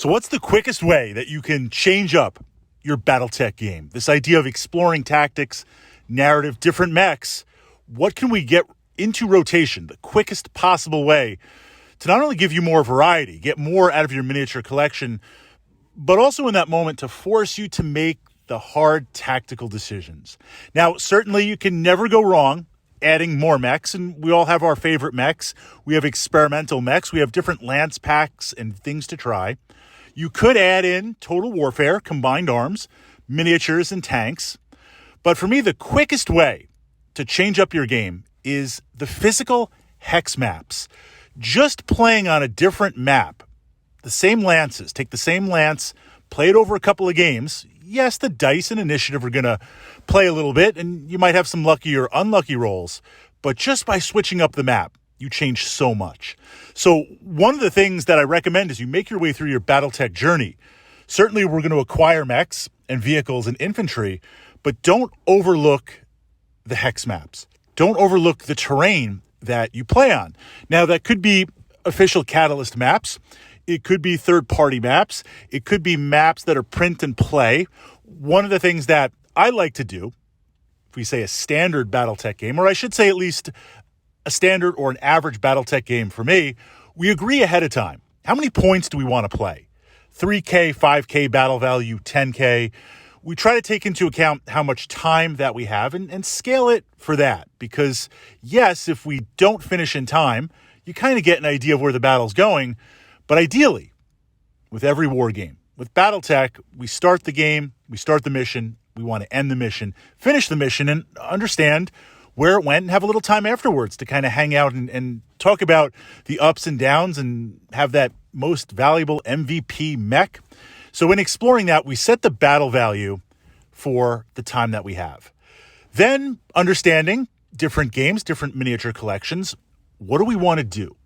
So what's the quickest way that you can change up your Battletech game? This idea of exploring tactics, narrative, different mechs. What can we get into rotation the quickest possible way to not only give you more variety, get more out of your miniature collection, but also in that moment to force you to make the hard tactical decisions? Now, certainly you can never go wrong adding more mechs, and we all have our favorite mechs. We have experimental mechs. We have different lance packs and things to try. You could add in Total Warfare, combined arms, miniatures, and tanks. But for me, the quickest way to change up your game is the physical hex maps. Just playing on a different map, the same lances, take the same lance, play it over a couple of games. Yes, the dice and initiative are going to play a little bit, and you might have some lucky or unlucky rolls, but just by switching up the map, you change so much. So one of the things that I recommend is you make your way through your Battletech journey. Certainly we're going to acquire mechs and vehicles and infantry, but don't overlook the hex maps. Don't overlook the terrain that you play on. Now, that could be official Catalyst maps. It could be third-party maps. It could be maps that are print and play. One of the things that I like to do, if we say a standard Battletech game, or I should say at least a standard or an average Battletech game for me, we agree ahead of time. How many points do we want to play? 3K, 5K battle value, 10K. We try to take into account how much time that we have and scale it for that. Because, yes, if we don't finish in time, you kind of get an idea of where the battle's going. But ideally, with every war game, with Battletech, we start the game, we start the mission, we want to end the mission, finish the mission, and understand where it went and have a little time afterwards to kind of hang out and talk about the ups and downs and have that most valuable MVP mech. So in exploring that, we set the battle value for the time that we have. Then understanding different games, different miniature collections, what do we want to do?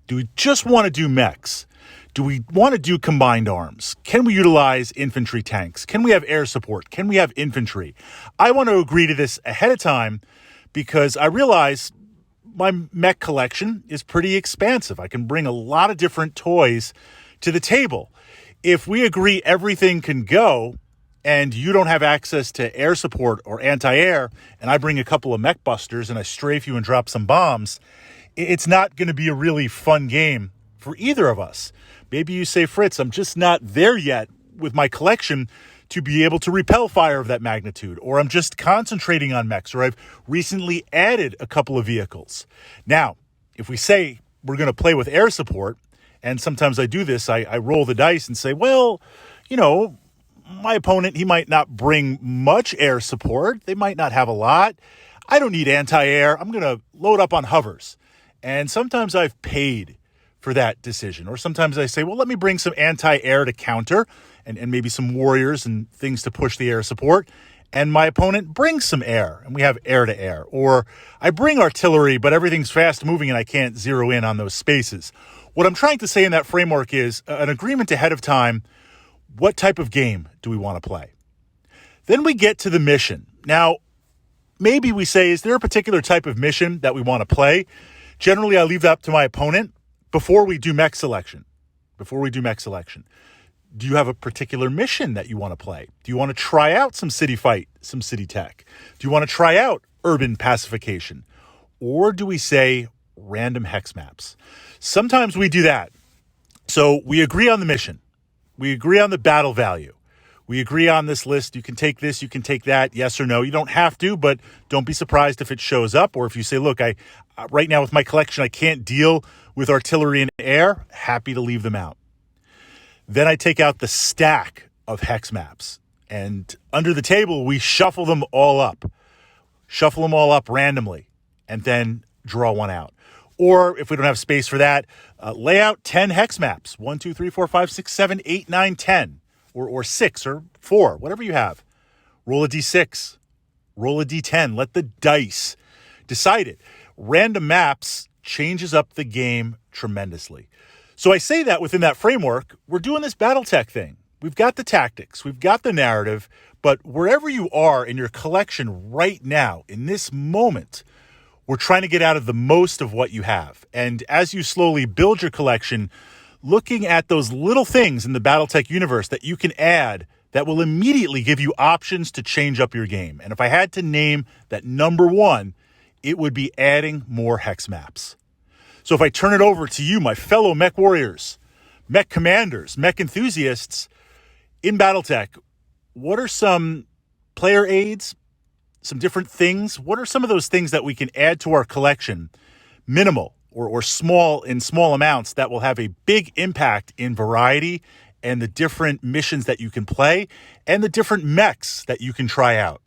Do we just want to do mechs? Do we want to do combined arms? Can we utilize infantry tanks? Can we have air support? Can we have infantry? I want to agree to this ahead of time because I realize my mech collection is pretty expansive. I can bring a lot of different toys to the table. If we agree everything can go and you don't have access to air support or anti-air, and I bring a couple of mech busters and I strafe you and drop some bombs, it's not going to be a really fun game for either of us. Maybe you say, Fritz, I'm just not there yet with my collection to be able to repel fire of that magnitude, or I'm just concentrating on mechs, or I've recently added a couple of vehicles. Now, if we say we're going to play with air support, and sometimes I do this, I roll the dice and say, well, you know, my opponent, he might not bring much air support. They might not have a lot. I don't need anti-air. I'm going to load up on hovers. And sometimes I've paid for that decision. Or sometimes I say, well, let me bring some anti-air to counter and maybe some warriors and things to push the air support. And my opponent brings some air and we have air to air. Or I bring artillery, but everything's fast moving and I can't zero in on those spaces. What I'm trying to say in that framework is an agreement ahead of time. What type of game do we want to play? Then we get to the mission. Now, maybe we say, is there a particular type of mission that we want to play? Generally, I leave that up to my opponent before we do mech selection. Do you have a particular mission that you want to play? Do you want to try out some city fight, some city tech? Do you want to try out urban pacification? Or do we say random hex maps? Sometimes we do that. So we agree on the mission. We agree on the battle value. We agree on this list. You can take this, you can take that, yes or no. You don't have to, but don't be surprised if it shows up. Or if you say, look, I right now with my collection, I can't deal with artillery and air. Happy to leave them out. Then I take out the stack of hex maps. And under the table, we shuffle them all up. Shuffle them all up randomly. And then draw one out. Or if we don't have space for that, lay out 10 hex maps. 1, 2, 3, 4, 5, 6, 7, 8, 9, 10. Or 6 or 4, whatever you have. Roll a d6. Roll a d10. Let the dice decide it. Random maps changes up the game tremendously. So I say that within that framework, we're doing this Battletech thing. We've got the tactics. We've got the narrative. But wherever you are in your collection right now, in this moment, we're trying to get out of the most of what you have. And as you slowly build your collection, looking at those little things in the Battletech universe that you can add that will immediately give you options to change up your game. And if I had to name that number one, it would be adding more hex maps. So if I turn it over to you, my fellow mech warriors, mech commanders, mech enthusiasts, in Battletech, what are some player aids, some different things? What are some of those things that we can add to our collection, minimal or small in small amounts, that will have a big impact in variety and the different missions that you can play and the different mechs that you can try out?